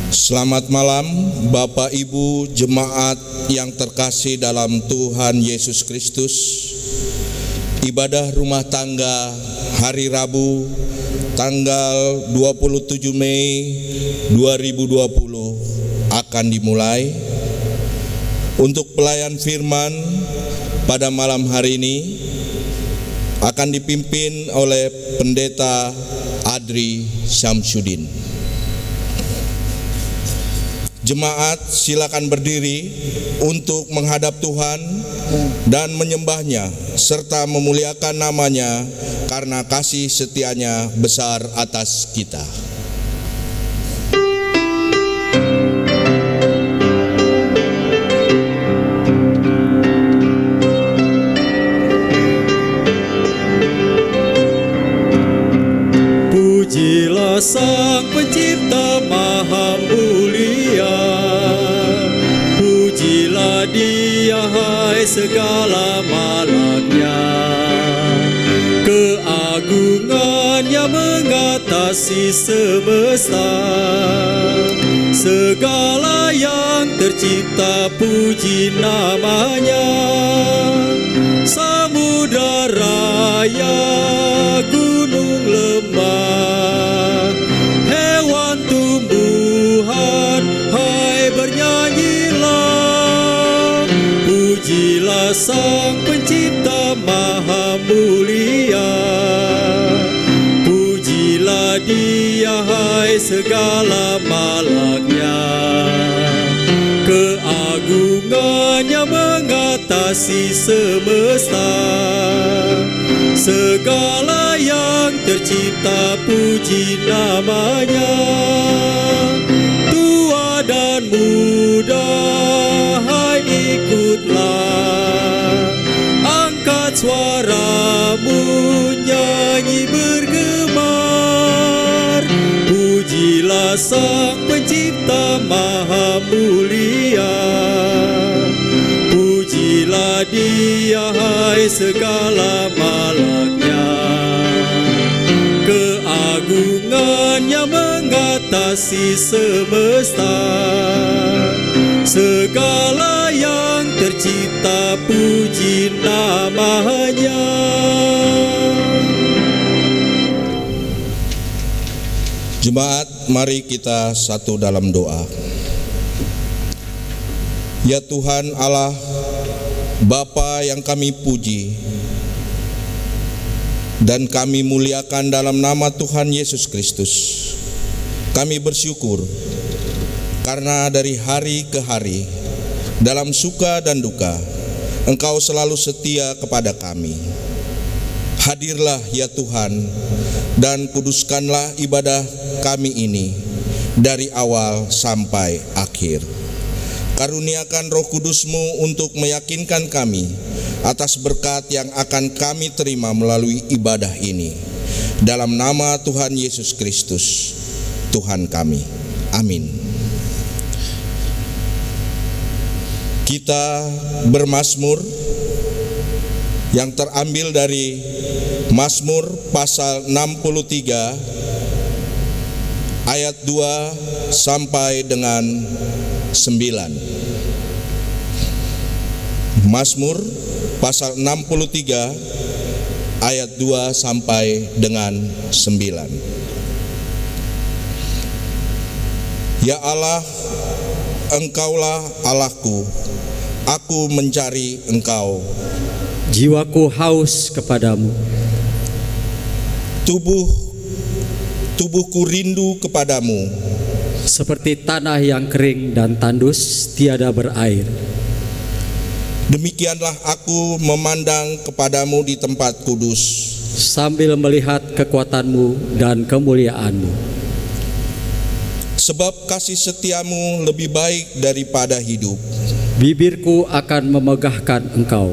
Selamat malam Bapak Ibu jemaat yang terkasih dalam Tuhan Yesus Kristus. Ibadah rumah tangga hari Rabu tanggal 27 Mei 2020 akan dimulai. Untuk pelayan firman pada malam hari ini akan dipimpin oleh Pendeta Adri Syamsuddin. Jemaat silakan berdiri untuk menghadap Tuhan dan menyembahnya serta memuliakan namanya karena kasih setianya besar atas kita. Pujilah Sang Pencipta Maha Mulia, pujilah Dia hai segala malaknya. Keagungannya mengatasi semesta, segala yang tercipta puji namanya. Samudra raya, gunung lembah, hewan tumbuhan, hai bernyanyilah. Pujilah Sang Pencipta Maha Mulia, pujilah Dia hai segala malaknya. Keagungannya mengatasi semesta, segala yang tercipta puji namanya. Tua dan muda, hai ikutlah, angkat suaramu nyanyi bergemar. Pujilah Sang Pencipta Maha Mulia, pujilah Dia hai segala malaknya. Keagungannya mengatasi semesta, segala yang tercipta puji namanya. Jemaat, mari kita satu dalam doa. Ya Tuhan Allah, Bapa yang kami puji dan kami muliakan dalam nama Tuhan Yesus Kristus. Kami bersyukur karena dari hari ke hari, dalam suka dan duka, Engkau selalu setia kepada kami. Hadirlah ya Tuhan dan kuduskanlah ibadah kami ini dari awal sampai akhir. Karuniakan Roh Kudus-Mu untuk meyakinkan kami atas berkat yang akan kami terima melalui ibadah ini. Dalam nama Tuhan Yesus Kristus, Tuhan kami. Amin. Kita bermazmur yang terambil dari Mazmur pasal 63 ayat 2 sampai dengan 9. Mazmur pasal 63 ayat 2 sampai dengan 9. Ya Allah, Engkaulah Allahku, aku mencari Engkau. Jiwaku haus kepadamu, tubuhku rindu kepadamu, seperti tanah yang kering dan tandus tiada berair. Demikianlah aku memandang kepadamu di tempat kudus, sambil melihat kekuatanmu dan kemuliaanmu. Sebab kasih setiamu lebih baik daripada hidup. Bibirku akan memegahkan Engkau.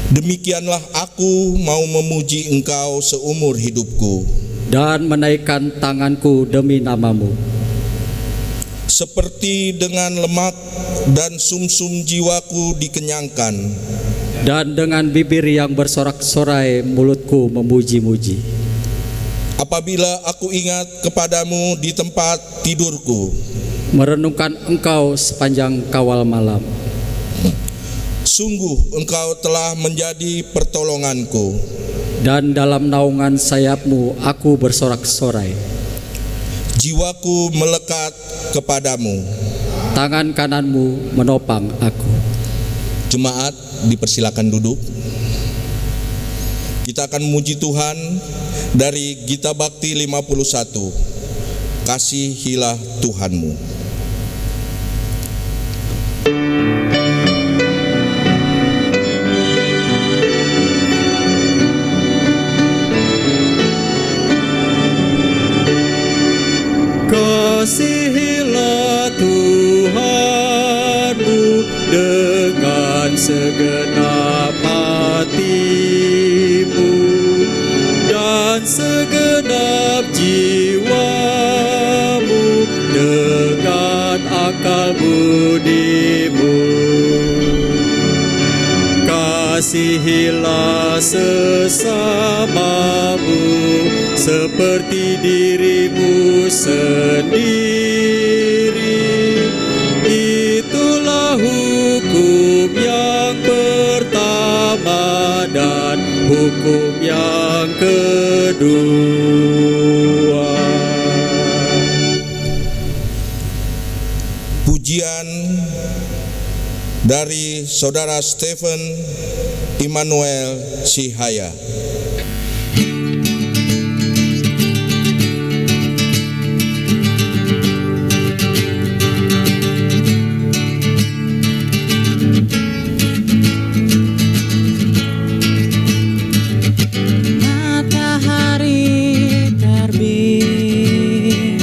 Demikianlah aku mau memuji Engkau seumur hidupku, dan menaikkan tanganku demi namamu. Seperti dengan lemak dan sumsum jiwaku dikenyangkan, dan dengan bibir yang bersorak-sorai mulutku memuji-muji. apabila aku ingat kepadamu di tempat tidurku, merenungkan Engkau sepanjang kawal malam. sungguh Engkau telah menjadi pertolonganku, Dan dalam naungan sayap-Mu aku bersorak-sorai. jiwaku melekat kepadamu. Tangan kanan-Mu menopang aku. Jemaat dipersilakan duduk. Kita akan memuji Tuhan dari Gita Bakti 51, Kasihilah Tuhanmu. Kasihilah Tuhanmu dengan segenap hatimu dan segenap jiwamu, dengan akal budimu. Kasihilah sesamamu seperti dirimu sendiri. Itulah hukum yang pertama dan hukum yang kedua. Pujian dari Saudara Stephen Immanuel Sihaya. Matahari terbit,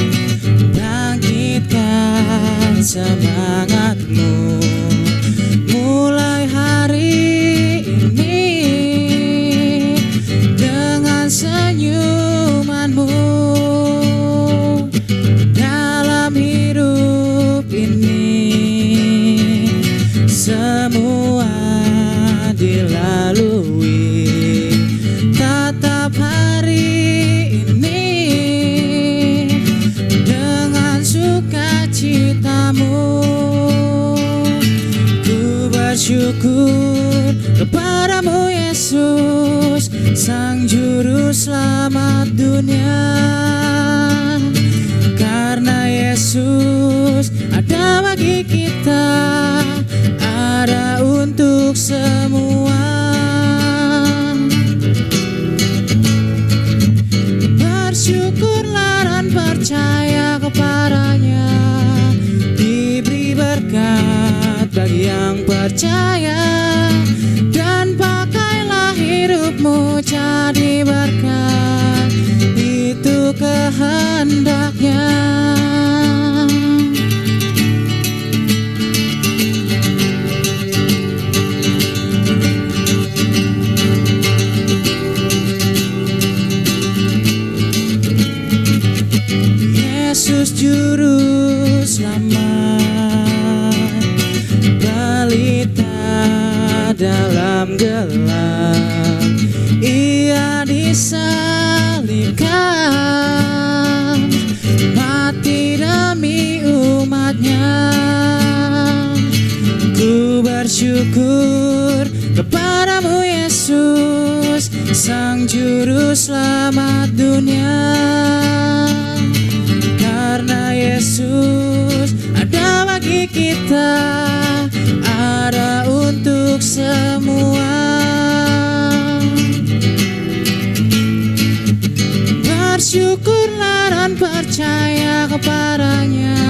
bangkitkan semangatmu. Mulai hari ini dengan senyumanmu. Dalam hidup ini semua dilalui. Tatap hari ini dengan sukacitamu. Ku bersyukur kepadamu Yesus, Sang Juru Selamat dunia. Karena Yesus ada bagi kita, ada untuk semua. Bersyukurlah dan percaya kepadanya, diberi berkat bagi yang percaya. Dan pakailah hidupmu jadi berkat, itu kehendaknya. Yesus Juru Selamat, balita dalam gelap, Ia disalibkan, mati demi umatnya. Ku bersyukur kepadamu Yesus, Sang Juru Selamat dunia. Karena Yesus ada bagi kita, ada untuk semua. Bersyukurlah dan percaya kepadanya,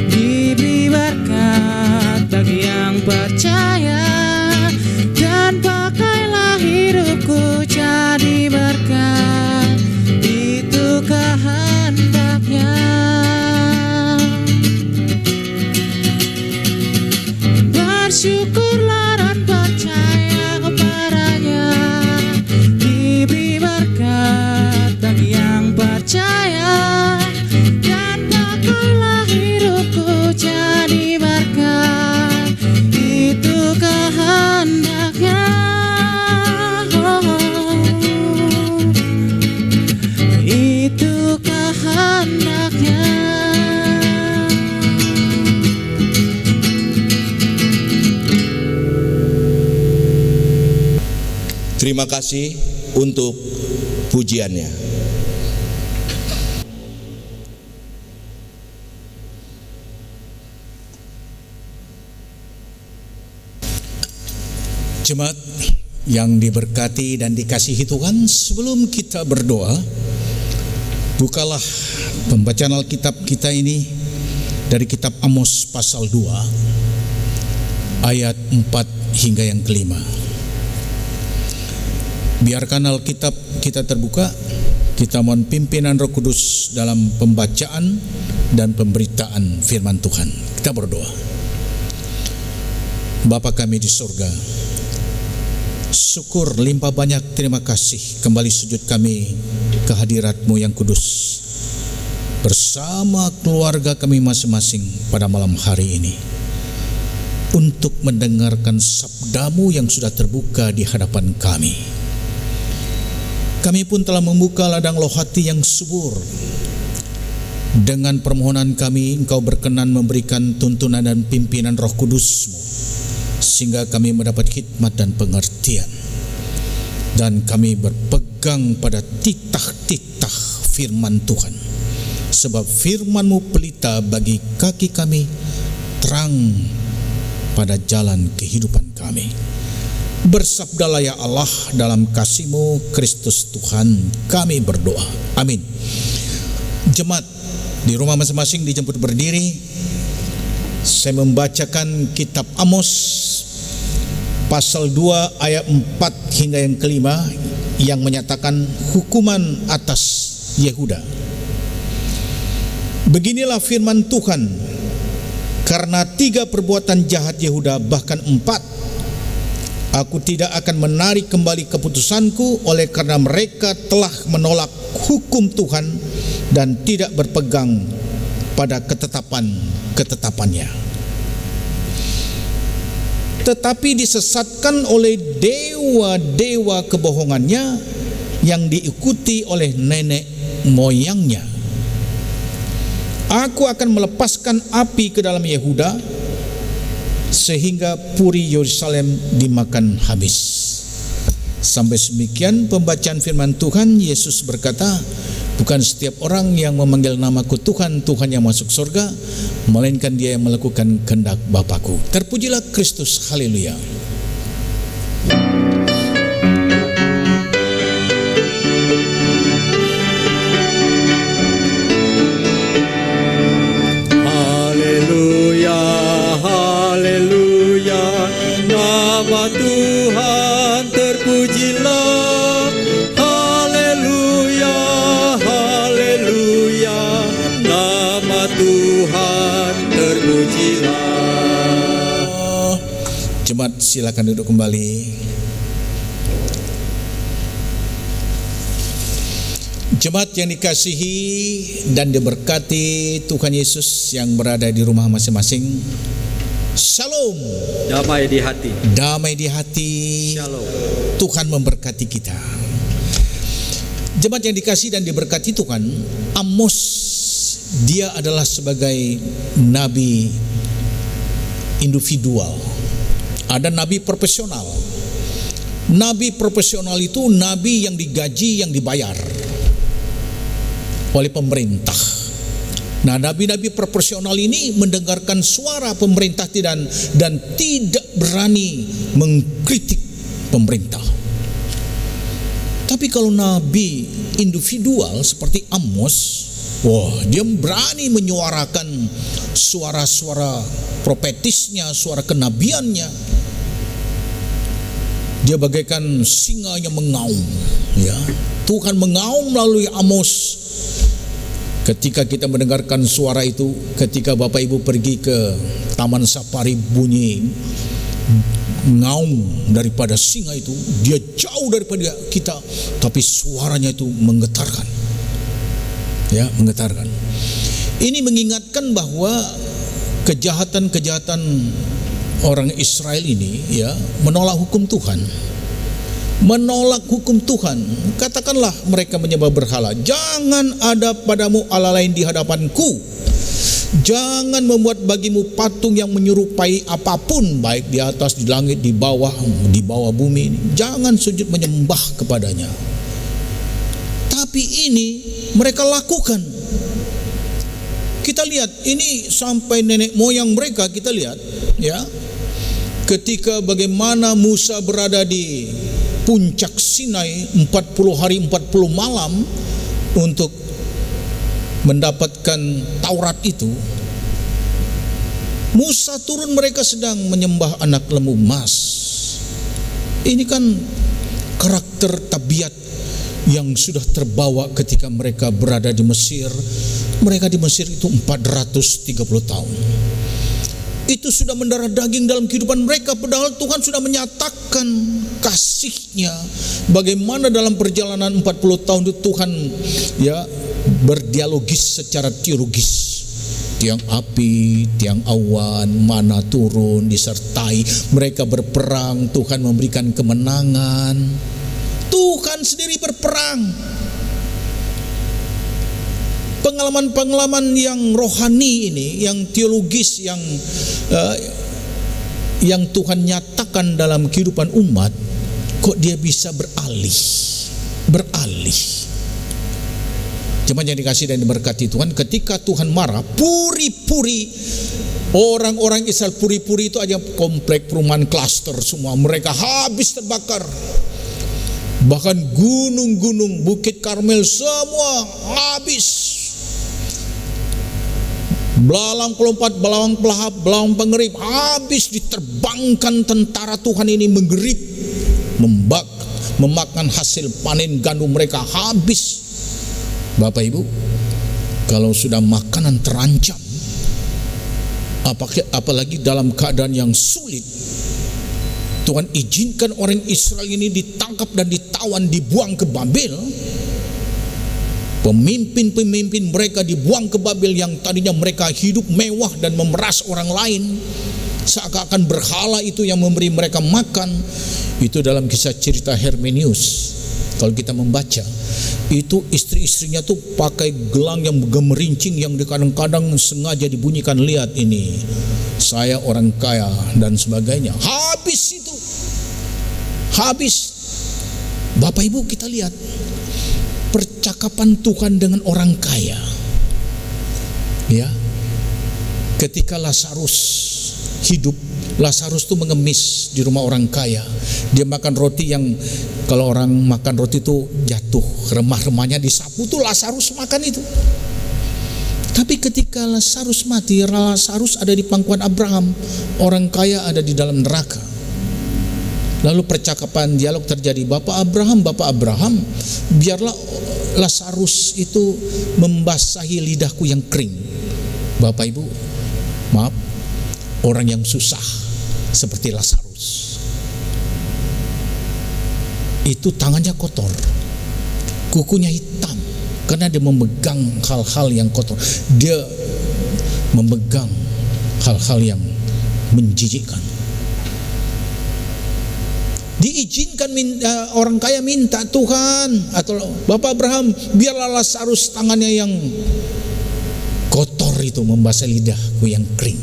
diberi berkat bagi yang percaya. Dan pakailah hidupku jadi berkat, itu kehendaknya. Bersyukurlah dan percaya kepadanya, diberi berkat bagi yang percaya. Dan Terima kasih untuk pujiannya. Jemaat yang diberkati dan dikasihi Tuhan, sebelum kita berdoa, bukalah pembacaan Alkitab kita ini dari kitab Amos pasal 2 ayat 4 hingga yang kelima. Biarkan Alkitab kita terbuka, kita mohon pimpinan Roh Kudus dalam pembacaan dan pemberitaan firman Tuhan. Kita berdoa. Bapa kami di surga, syukur limpah banyak terima kasih kembali sujud kami ke hadirat-Mu yang kudus bersama keluarga kami masing-masing pada malam hari ini untuk mendengarkan sabda-Mu yang sudah terbuka di hadapan kami. Kami pun telah membuka ladang loh hati yang subur. Dengan permohonan kami, Engkau berkenan memberikan tuntunan dan pimpinan Roh Kudus-Mu sehingga kami mendapat hikmat dan pengertian, dan kami berpegang pada titah-titah firman Tuhan, sebab firman-Mu pelita bagi kaki kami, terang pada jalan kehidupan kami. Bersabdalah ya Allah, dalam kasih-Mu Kristus Tuhan kami berdoa, amin. Jemaat di rumah masing-masing dijemput berdiri. Saya membacakan kitab Amos pasal 2 ayat 4 hingga yang kelima yang menyatakan hukuman atas Yehuda. Beginilah firman Tuhan, karena 3 perbuatan jahat Yehuda, bahkan 4, aku tidak akan menarik kembali keputusanku, oleh karena mereka telah menolak hukum Tuhan dan tidak berpegang pada ketetapannya, tetapi disesatkan oleh dewa-dewa kebohongannya yang diikuti oleh nenek moyangnya. Aku akan melepaskan api ke dalam Yehuda sehingga puri Yerusalem dimakan habis. Sampai demikian pembacaan firman Tuhan. Yesus berkata, bukan setiap orang yang memanggil namaku Tuhan, Tuhan yang masuk surga, melainkan dia yang melakukan kehendak Bapakku. Terpujilah Kristus, haleluya. Haleluya, haleluya, nama Tuhan terpujilah. Haleluya, haleluya, nama Tuhan terpujilah. Jemaat silakan duduk kembali. Jemaat yang dikasihi dan diberkati Tuhan Yesus yang berada di rumah masing-masing, Shalom. Damai di hati. Damai di hati. Shalom. Tuhan memberkati kita. Jemaat yang dikasihi dan diberkati Tuhan, Amos, dia adalah sebagai nabi individual. Ada nabi profesional. Nabi profesional itu nabi yang digaji, yang dibayar oleh pemerintah. Nah, nabi-nabi proporsional ini mendengarkan suara pemerintah dan tidak berani mengkritik pemerintah. Tapi kalau nabi individual seperti Amos, wah, dia berani menyuarakan suara-suara profetisnya, suara kenabiannya. Dia bagaikan singa yang mengaum, ya. Tuhan mengaum melalui Amos. Ketika kita mendengarkan suara itu, ketika Bapak Ibu pergi ke Taman Safari, bunyi ngaum daripada singa itu, dia jauh daripada kita, tapi suaranya itu menggetarkan, ya, menggetarkan. Ini mengingatkan bahwa kejahatan-kejahatan orang Israel ini, ya, menolak hukum Tuhan. Menolak hukum Tuhan. Katakanlah mereka menyembah berhala. Jangan ada padamu Allah lain di hadapanku. Jangan membuat bagimu patung yang menyerupai apapun, baik di atas, di langit, di bawah bumi. Jangan sujud menyembah kepadanya. Tapi ini mereka lakukan. Kita lihat ini sampai nenek moyang mereka, kita lihat ya. Ketika bagaimana Musa berada di puncak Sinai 40 hari 40 malam untuk mendapatkan Taurat itu, Musa turun, mereka sedang menyembah anak lembu emas. Ini kan karakter tabiat yang sudah terbawa ketika mereka berada di Mesir. Mereka di Mesir itu 430 tahun. Itu sudah mendarah daging dalam kehidupan mereka, padahal Tuhan sudah menyatakan kasih-Nya. Bagaimana dalam perjalanan 40 tahun itu Tuhan ya berdialogis secara teologis. Tiang api, tiang awan, mana turun, disertai mereka berperang. Tuhan memberikan kemenangan. Tuhan sendiri berperang. Pengalaman-pengalaman yang rohani ini, yang teologis, yang Tuhan nyatakan dalam kehidupan umat, kok dia bisa beralih. Jemaat yang dikasihi dan diberkati Tuhan, ketika Tuhan marah, puri-puri, orang-orang Israel puri-puri itu aja komplek perumahan klaster semua, mereka habis terbakar. Bahkan gunung-gunung Bukit Karmel semua habis. Belalang pelompat, belalang pelahap, belalang pengerip habis diterbangkan tentara Tuhan ini, menggerip, memakan hasil panen gandum mereka habis. Bapak Ibu, kalau sudah makanan terancam, apalagi dalam keadaan yang sulit, Tuhan izinkan orang Israel ini ditangkap dan ditawan, dibuang ke Babel. Pemimpin-pemimpin mereka dibuang ke Babel, yang tadinya mereka hidup mewah dan memeras orang lain, seakan-akan berhala itu yang memberi mereka makan. Itu dalam kisah cerita Hermenius. Kalau kita membaca, itu istri-istrinya tuh pakai gelang yang gemerincing, yang kadang-kadang sengaja dibunyikan, lihat ini, saya orang kaya dan sebagainya. Habis itu, habis. Bapak Ibu, kita lihat percakapan Tuhan dengan orang kaya. Ya, ketika Lazarus hidup, Lazarus itu mengemis di rumah orang kaya. Dia makan roti yang kalau orang makan roti itu jatuh, remah-remahnya disapu, tuh Lazarus makan itu. Tapi ketika Lazarus mati, Lazarus ada di pangkuan Abraham, orang kaya ada di dalam neraka. Lalu percakapan dialog terjadi, Bapak Abraham, biarlah Lazarus itu membasahi lidahku yang kering. Bapak Ibu, maaf, orang yang susah seperti Lazarus itu tangannya kotor, kukunya hitam, karena dia memegang hal-hal yang kotor. Dia memegang hal-hal yang menjijikkan. Diizinkan orang kaya minta, Tuhan atau Bapak Abraham, biarlah Lazarus tangannya yang kotor itu membasahi lidahku yang kering.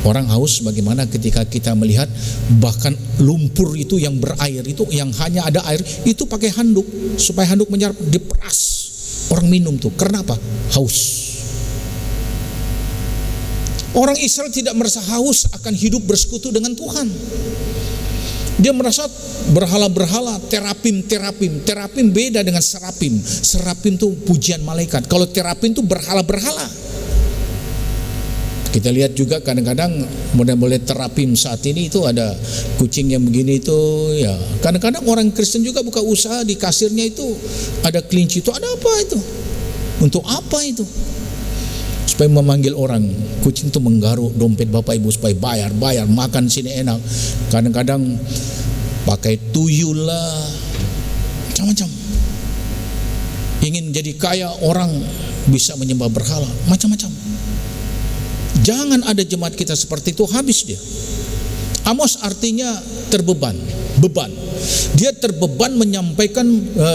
Orang haus bagaimana ketika kita melihat bahkan lumpur itu yang berair itu, yang hanya ada air itu pakai handuk supaya handuk menyerap, diperas orang minum tuh. Karena apa? Haus. Orang Israel tidak merasa haus akan hidup bersekutu dengan Tuhan. Dia merasa berhala-berhala, terapim. Terapim beda dengan serapim. Serapim itu pujian malaikat. Kalau terapim itu berhala-berhala. Kita lihat juga kadang-kadang model-model terapim saat ini itu ada kucing yang begini itu ya. Kadang-kadang orang Kristen juga buka usaha, di kasirnya itu ada kelinci itu. Ada apa itu? Untuk apa itu? Supaya memanggil orang. Kucing itu menggaruk dompet Bapak Ibu supaya bayar, makan sini enak. Kadang-kadang pakai tuyul lah, macam-macam. Ingin jadi kaya, orang bisa menyembah berhala, macam-macam. Jangan ada jemaat kita seperti itu, habis dia. Amos artinya terbeban, beban. Dia terbeban menyampaikan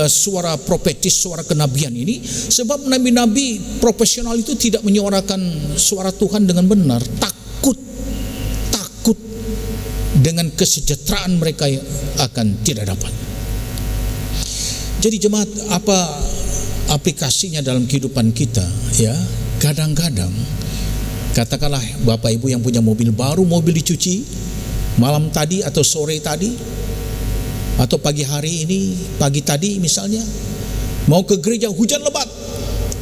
suara profetis, suara kenabian ini, sebab nabi-nabi profesional itu tidak menyuarakan suara Tuhan dengan benar. Takut dengan kesejahteraan mereka yang akan tidak dapat. Jadi jemaat, apa aplikasinya dalam kehidupan kita? Ya, kadang-kadang katakanlah Bapak Ibu yang punya mobil baru, mobil dicuci malam tadi atau sore tadi atau pagi hari ini, pagi tadi misalnya, mau ke gereja hujan lebat,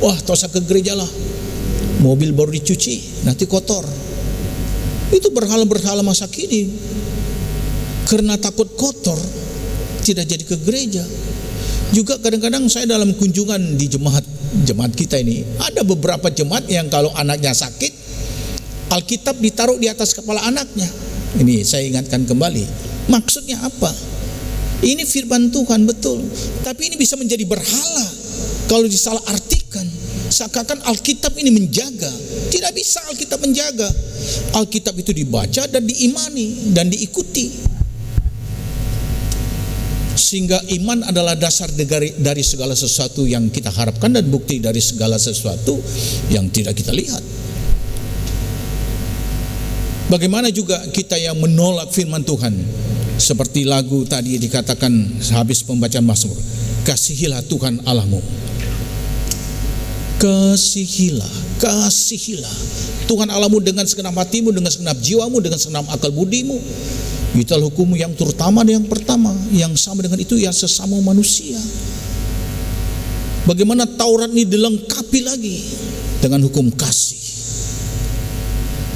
wah tak usah ke gereja lah, mobil baru dicuci nanti kotor. Itu berhala-berhala masa kini, karena takut kotor tidak jadi ke gereja. Juga kadang-kadang saya dalam kunjungan di jemaat kita ini, ada beberapa jemaat yang kalau anaknya sakit, Alkitab ditaruh di atas kepala anaknya. Ini saya ingatkan kembali, maksudnya apa? Ini firman Tuhan betul, tapi ini bisa menjadi berhala kalau disalah artikan. Seakan-akan Alkitab ini menjaga. Tidak bisa Alkitab menjaga. Alkitab itu dibaca dan diimani dan diikuti. Sehingga iman adalah dasar dari segala sesuatu yang kita harapkan dan bukti dari segala sesuatu yang tidak kita lihat. Bagaimana juga kita yang menolak firman Tuhan, seperti lagu tadi dikatakan habis pembacaan Mazmur, kasihilah Tuhan Allahmu. Kasihilah Tuhan Allahmu dengan segenap hatimu, dengan segenap jiwamu, dengan segenap akal budimu. Itulah hukummu yang terutama dan yang pertama. Yang sama dengan itu ya sesama manusia. Bagaimana Taurat ini dilengkapi lagi dengan hukum kasih.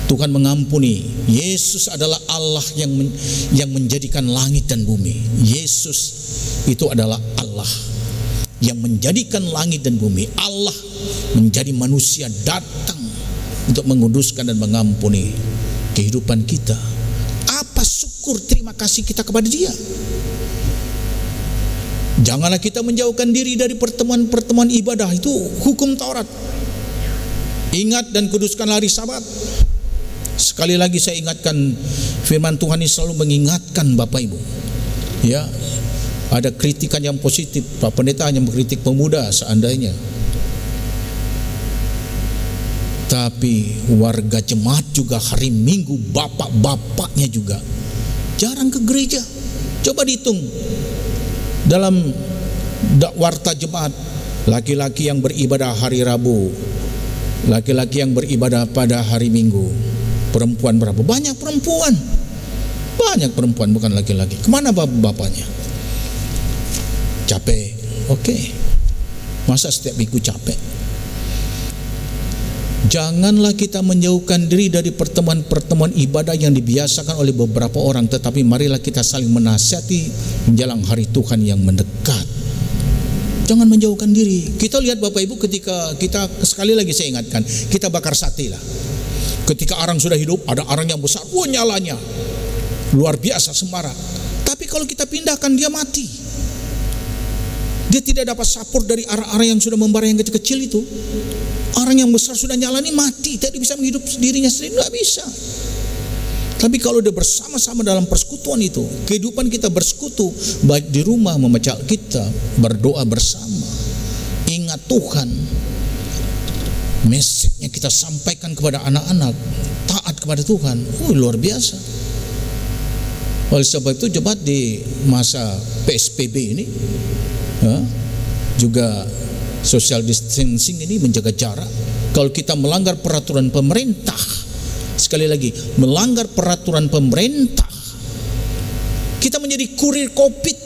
Tuhan mengampuni. Yesus adalah Allah yang menjadikan langit dan bumi. Yesus itu adalah Allah yang menjadikan langit dan bumi. Allah menjadi manusia, datang untuk menguduskan dan mengampuni kehidupan kita. Apa syukur terima kasih kita kepada Dia? Janganlah kita menjauhkan diri dari pertemuan-pertemuan ibadah. Itu hukum Taurat. Ingat dan kuduskan hari Sabat. Sekali lagi saya ingatkan, firman Tuhan ini selalu mengingatkan Bapak Ibu. Ya, ada kritikan yang positif. Pak Pendeta hanya mengkritik pemuda seandainya. Tapi warga jemaat juga hari Minggu, bapak-bapaknya juga jarang ke gereja. Coba dihitung dalam warta jemaat, laki-laki yang beribadah hari Rabu, laki-laki yang beribadah pada hari Minggu. Perempuan berapa? Banyak perempuan. Banyak perempuan, bukan laki-laki. Kemana bapak-bapaknya? Capek. Oke. Masa setiap minggu capek? Janganlah kita menjauhkan diri dari pertemuan-pertemuan ibadah yang dibiasakan oleh beberapa orang, tetapi marilah kita saling menasihati menjelang hari Tuhan yang mendekat. Jangan menjauhkan diri. Kita lihat Bapak Ibu, ketika kita, sekali lagi saya ingatkan, kita bakar sate lah. Ketika arang sudah hidup, ada arang yang besar, nyalanya luar biasa semarak. Tapi kalau kita pindahkan, dia mati. Dia tidak dapat support dari arang-arang yang sudah membara yang kecil-kecil itu. Arang yang besar sudah nyala ini mati, tidak bisa menghidup dirinya sendiri, tidak bisa. Tapi kalau dia bersama-sama dalam persekutuan itu, kehidupan kita bersekutu, baik di rumah membaca kita, berdoa bersama, ingat Tuhan, message-nya kita sampaikan kepada anak-anak, taat kepada Tuhan, luar biasa. Oleh sebab itu jemaat di masa PSBB ini juga social distancing ini, menjaga jarak. Kalau kita melanggar peraturan pemerintah, sekali lagi melanggar peraturan pemerintah, kita menjadi kurir COVID.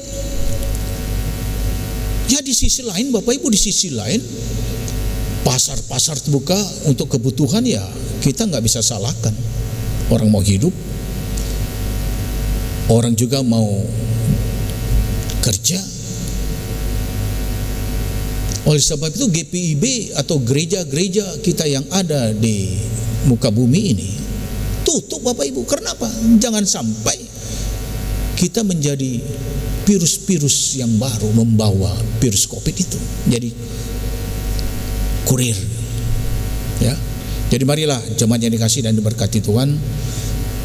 Ya di sisi lain Bapak Ibu, di sisi lain pasar-pasar terbuka untuk kebutuhan, ya kita nggak bisa salahkan. Orang mau hidup, orang juga mau kerja. Oleh sebab itu GPIB atau gereja-gereja kita yang ada di muka bumi ini tutup Bapak Ibu. Kenapa? Jangan sampai kita menjadi virus-virus yang baru, membawa virus COVID itu, jadi kurir. Ya, jadi marilah jemaat yang dikasihi dan diberkati Tuhan,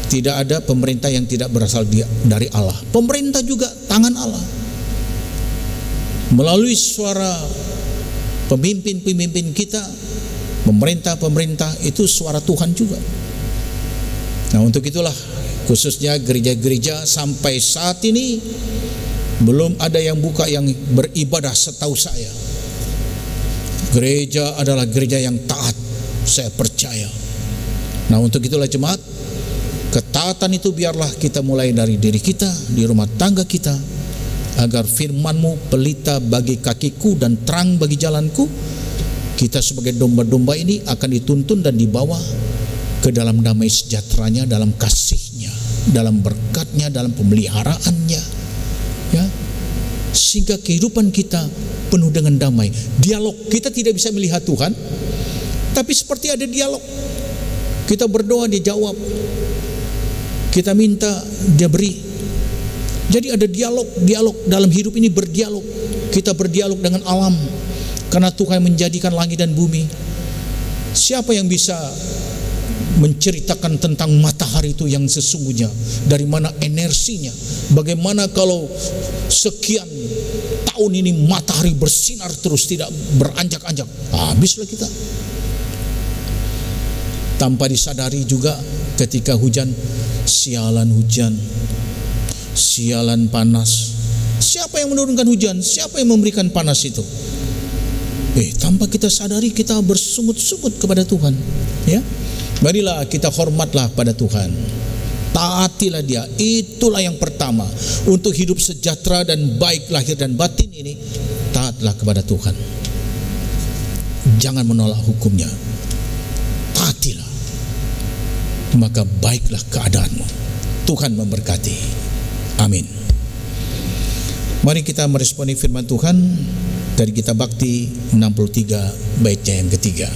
Tidak ada pemerintah yang tidak berasal dari Allah. Pemerintah juga tangan Allah. Melalui suara pemimpin-pemimpin kita, pemerintah-pemerintah itu suara Tuhan juga. Nah, untuk itulah khususnya gereja-gereja sampai saat ini belum ada yang buka yang beribadah setahu saya. Gereja adalah gereja yang taat, saya percaya. Nah, untuk itulah jemaat, ketaatan itu biarlah kita mulai dari diri kita, di rumah tangga kita, agar firman-Mu pelita bagi kakiku dan terang bagi jalanku. Kita sebagai domba-domba ini akan dituntun dan dibawa ke dalam damai sejahteranya, dalam kasihnya, dalam berkatnya, dalam pemeliharaannya, ya, sehingga kehidupan kita penuh dengan damai. Dialog, kita tidak bisa melihat Tuhan, tapi seperti ada dialog. Kita berdoa, dia jawab. Kita minta, dia beri. Jadi ada dialog dalam hidup ini, berdialog. Kita berdialog dengan alam, karena Tuhan menjadikan langit dan bumi. Siapa yang bisa menceritakan tentang matahari itu yang sesungguhnya? Dari mana energinya? Bagaimana kalau sekian tahun ini matahari bersinar terus, tidak beranjak-anjak? Habislah kita. Tanpa disadari juga ketika hujan, sialan hujan, sialan panas. Siapa yang menurunkan hujan? Siapa yang memberikan panas itu? Tanpa kita sadari kita bersungut-sungut kepada Tuhan, ya. Marilah kita hormatlah pada Tuhan, taatilah Dia. Itulah yang pertama untuk hidup sejahtera dan baik lahir dan batin ini. Taatlah kepada Tuhan, jangan menolak hukumnya, taatilah, maka baiklah keadaanmu. Tuhan memberkati. Amin. Mari kita meresponi firman Tuhan dari kitab Bakti 63 baitnya yang ketiga.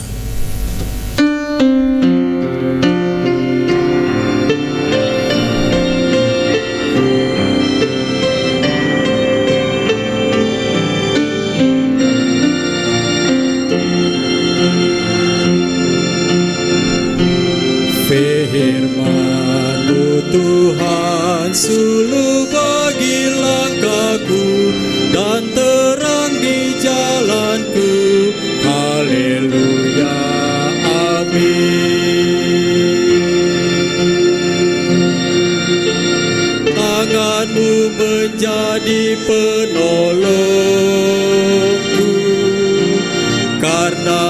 Firman-Mu Tuhan suluh bagi langkahku dan terang di jalanku. Haleluya, amin. Tangan-Mu menjadi penolongku, karena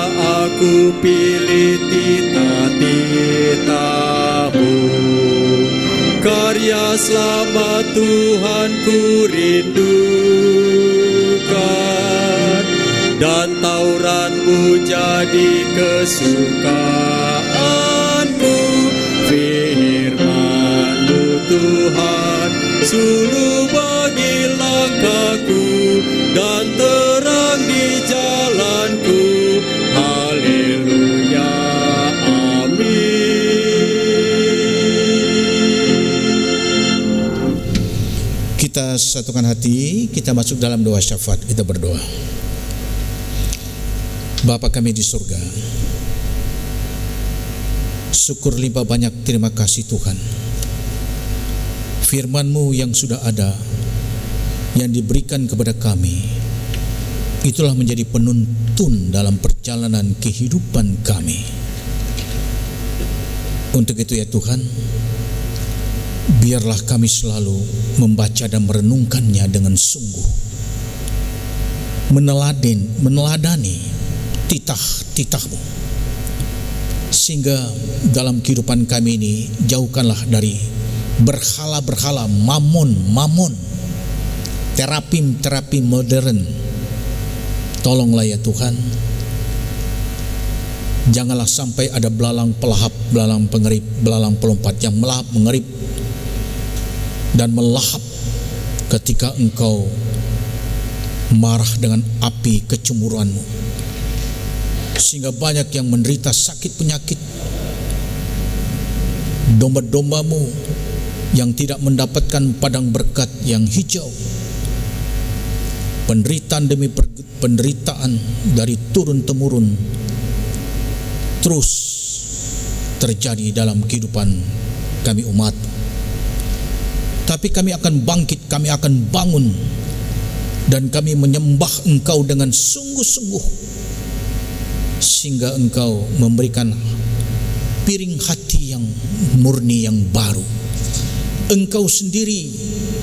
aku pilih titah-titah-Mu. Karya selamat Tuhan ku rindukan, dan Taurat-Mu jadi kesukaanku. Firman-Mu Tuhan suluh bagi langkahku dan terang di jalanku. Haleluya, amin. Kita satukan hati, kita masuk dalam doa syafaat. Kita berdoa. Bapa kami di surga, syukur limpah banyak, terima kasih Tuhan. Firman-Mu yang sudah ada, yang diberikan kepada kami, itulah menjadi penuntun dalam perjalanan kehidupan kami. Untuk itu ya Tuhan, biarlah kami selalu membaca dan merenungkannya dengan sungguh, meneladani titah-titah-Mu, sehingga dalam kehidupan kami ini jauhkanlah dari berhala-berhala, mamon, terapi modern. Tolonglah ya Tuhan, janganlah sampai ada belalang pelahap, belalang pengerip, belalang pelompat yang melahap, mengerip dan melahap ketika Engkau marah dengan api kecemburuan-Mu, sehingga banyak yang menderita sakit penyakit. Domba-domba-Mu yang tidak mendapatkan padang berkat yang hijau, penderitaan demi penderitaan dari turun-temurun terus terjadi dalam kehidupan kami umat. Tapi kami akan bangkit, kami akan bangun, dan kami menyembah Engkau dengan sungguh-sungguh, sehingga Engkau memberikan piring hati yang murni, yang baru. Engkau sendiri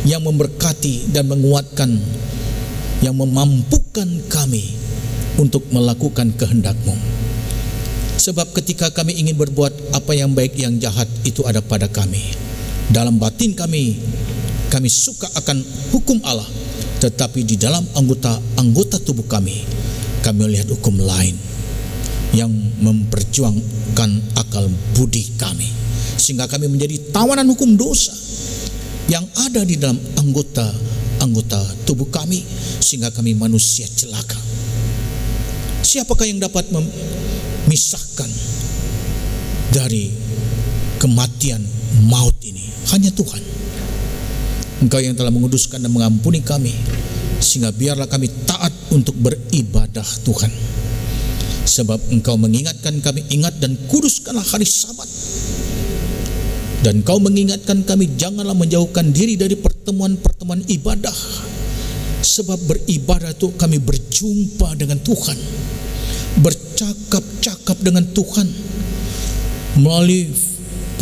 yang memberkati dan menguatkan, yang memampukan kami untuk melakukan kehendak-Mu. Sebab ketika kami ingin berbuat apa yang baik, yang jahat itu ada pada kami. Dalam batin kami suka akan hukum Allah, tetapi di dalam anggota tubuh kami melihat hukum lain yang memperjuangkan akal budi kami, sehingga kami menjadi tawanan hukum dosa yang ada di dalam anggota tubuh kami, sehingga kami manusia celaka. Siapakah yang dapat memisahkan dari kematian maut ini? Hanya Tuhan. Engkau yang telah menguduskan dan mengampuni kami, sehingga biarlah kami taat untuk beribadah Tuhan. Sebab Engkau mengingatkan kami, ingat dan kuduskanlah hari Sabat. Dan Engkau mengingatkan kami, janganlah menjauhkan diri dari pertemuan-pertemuan ibadah. Sebab beribadah itu kami berjumpa dengan Tuhan, bercakap-cakap dengan Tuhan. Melalui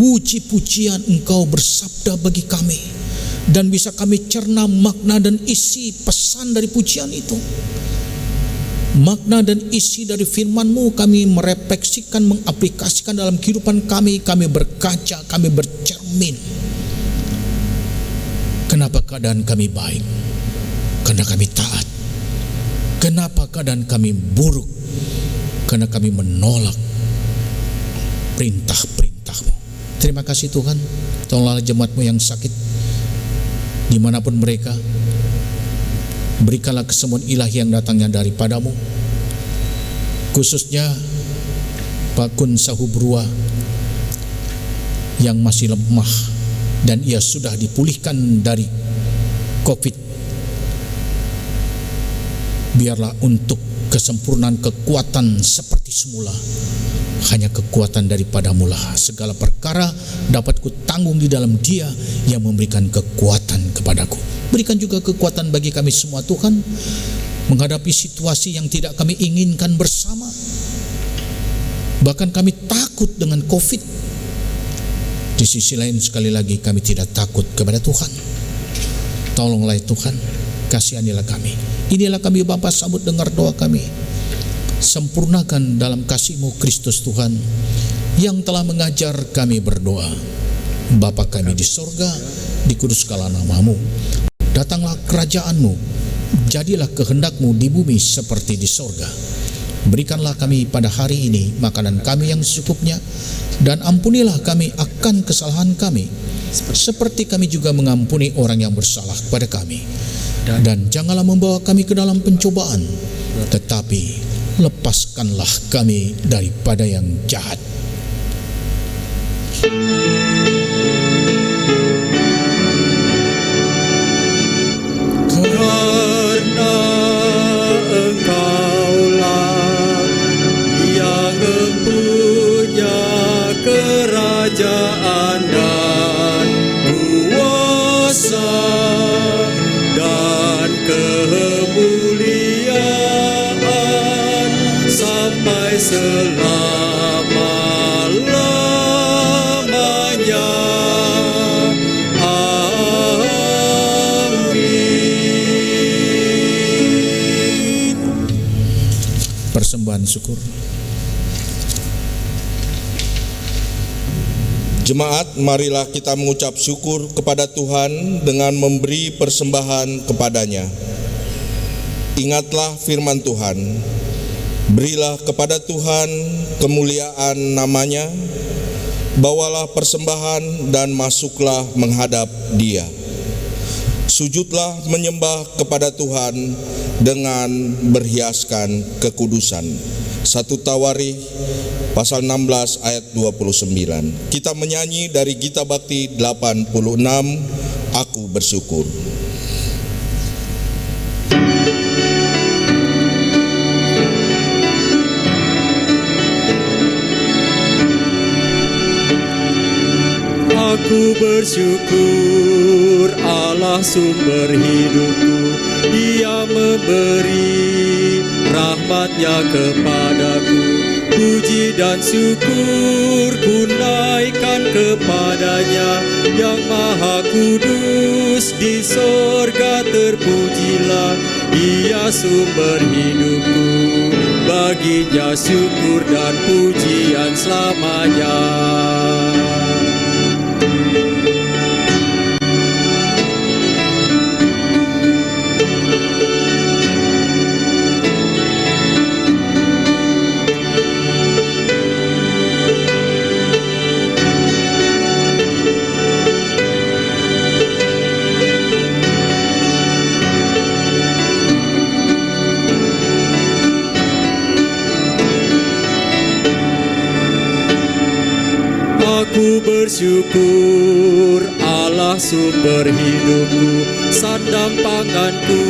puji-pujian Engkau bersabda bagi kami, dan bisa kami cerna makna dan isi pesan dari pujian itu. Makna dan isi dari firman-Mu kami merefleksikan, mengaplikasikan dalam kehidupan kami. Kami berkaca, kami bercermin. Kenapa keadaan kami baik? Karena kami taat. Kenapa keadaan kami buruk? Karena kami menolak perintah-perintah-Mu. Terima kasih Tuhan. Tolonglah jemaat-Mu yang sakit dimanapun mereka. Berikanlah kesembuhan ilahi yang datangnya daripada-Mu, khususnya Pak Kun Sahubrua yang masih lemah dan ia sudah dipulihkan dari COVID. Biarlah untuk kesempurnaan kekuatan seperti semula hanya kekuatan daripada-Mu lah. Segala perkara dapat kutanggung di dalam Dia yang memberikan kekuatan kepadaku. Berikan juga kekuatan bagi kami semua Tuhan, menghadapi situasi yang tidak kami inginkan bersama. Bahkan kami takut dengan COVID. Di sisi lain sekali lagi kami tidak takut kepada Tuhan. Tolonglah Tuhan, kasihanilah kami. Inilah kami Bapa, sambut dengar doa kami. Sempurnakan dalam kasih-Mu Kristus Tuhan, yang telah mengajar kami berdoa. Bapa kami di sorga, dikuduskanlah nama-Mu. Datanglah kerajaan-Mu, jadilah kehendak-Mu di bumi seperti di sorga. Berikanlah kami pada hari ini makanan kami yang secukupnya, dan ampunilah kami akan kesalahan kami, seperti kami juga mengampuni orang yang bersalah kepada kami. Dan janganlah membawa kami ke dalam pencobaan, tetapi lepaskanlah kami daripada yang jahat. Karena Engkaulah yang punya kerajaan dan kuasa dan kemuliaan sampai selama-lamanya. Persembahan syukur. Jemaat, marilah kita mengucap syukur kepada Tuhan dengan memberi persembahan kepada-Nya. Ingatlah firman Tuhan, berilah kepada Tuhan kemuliaan nama-Nya, bawalah persembahan dan masuklah menghadap Dia. Sujudlah menyembah kepada Tuhan dengan berhiaskan kekudusan. 1 Tawarikh pasal 16 ayat 29. Kita menyanyi dari Gita Bakti 86, Aku Bersyukur. Aku bersyukur Allah sumber hidupku, Dia memberi rahmat-Nya kepadaku. Puji dan syukur ku naikkan kepada-Nya, yang maha kudus di sorga terpujilah. Dia sumber hidupku, baginya syukur dan pujian selamanya. Aku bersyukur Allah sumber hidupku, sandang panganku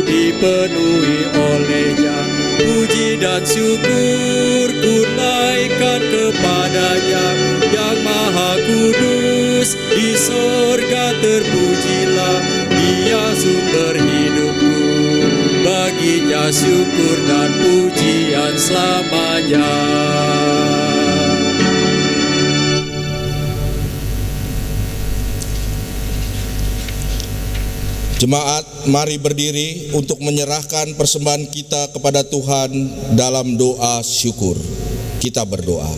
dipenuhi oleh-Nya. Puji dan syukur ku naikkan kepada-Nya, yang maha kudus di sorga terpujilah. Dia sumber hidupku, baginya syukur dan pujian selamanya. Jemaat, mari berdiri untuk menyerahkan persembahan kita kepada Tuhan dalam doa syukur. Kita berdoa.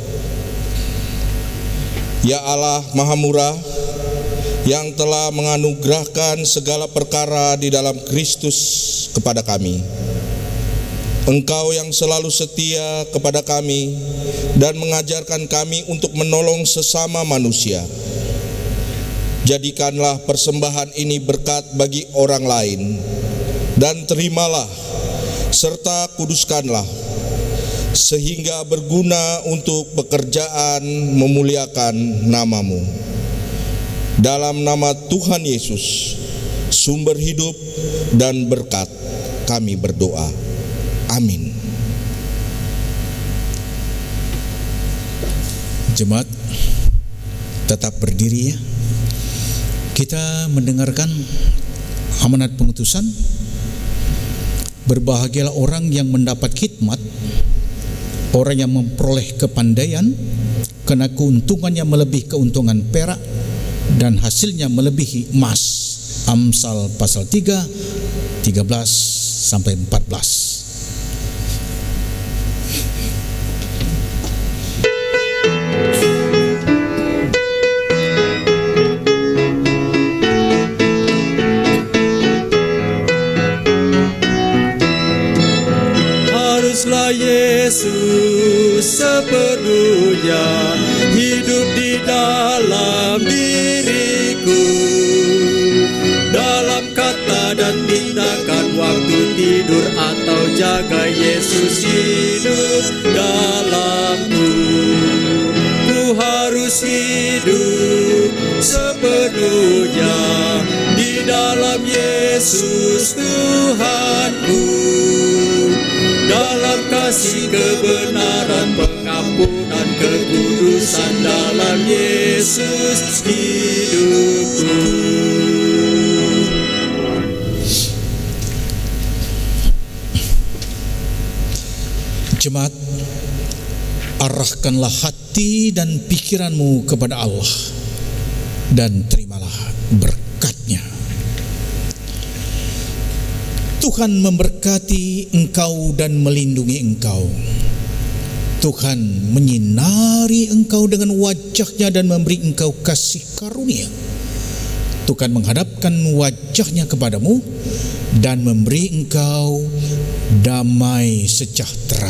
Ya Allah Maha Murah, yang telah menganugerahkan segala perkara di dalam Kristus kepada kami. Engkau yang selalu setia kepada kami dan mengajarkan kami untuk menolong sesama manusia. Jadikanlah persembahan ini berkat bagi orang lain, dan terimalah serta kuduskanlah, sehingga berguna untuk pekerjaan memuliakan nama-Mu. Dalam nama Tuhan Yesus, sumber hidup dan berkat, kami berdoa. Amin. Jemaat, tetap berdiri ya. Kita mendengarkan amanat pengutusan. Berbahagialah orang yang mendapat khidmat, orang yang memperoleh kepandaian, karena keuntungannya melebihi keuntungan perak dan hasilnya melebihi emas. Amsal pasal 3, 13 sampai 14. Yesus sepenuhnya hidup di dalam diriku, dalam kata dan tindakan, waktu tidur atau jaga, Yesus hidup dalamku. Ku harus hidup sepenuhnya di dalam Yesus Tuhanku, dalam kasih kebenaran, pengampunan, kekudusan, dalam Yesus hidupku. Jemaat, arahkanlah hati dan pikiranmu kepada Allah dan terimalah berkat-Nya. Tuhan memberkati engkau dan melindungi engkau. Tuhan menyinari engkau dengan wajah-Nya dan memberi engkau kasih karunia. Tuhan menghadapkan wajah-Nya kepadamu dan memberi engkau damai sejahtera.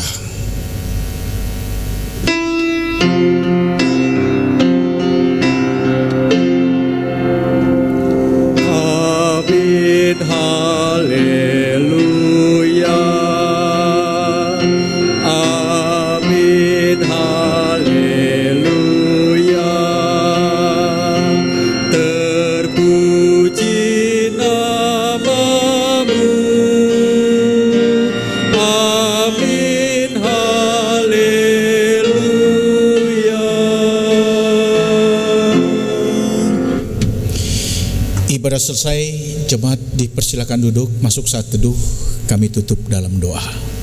Amin, haleluya. Amin, haleluya. Terpuji nama-Mu. Amin, haleluya. selesai, jemaat dipersilakan duduk, masuk saat teduh, kami tutup dalam doa.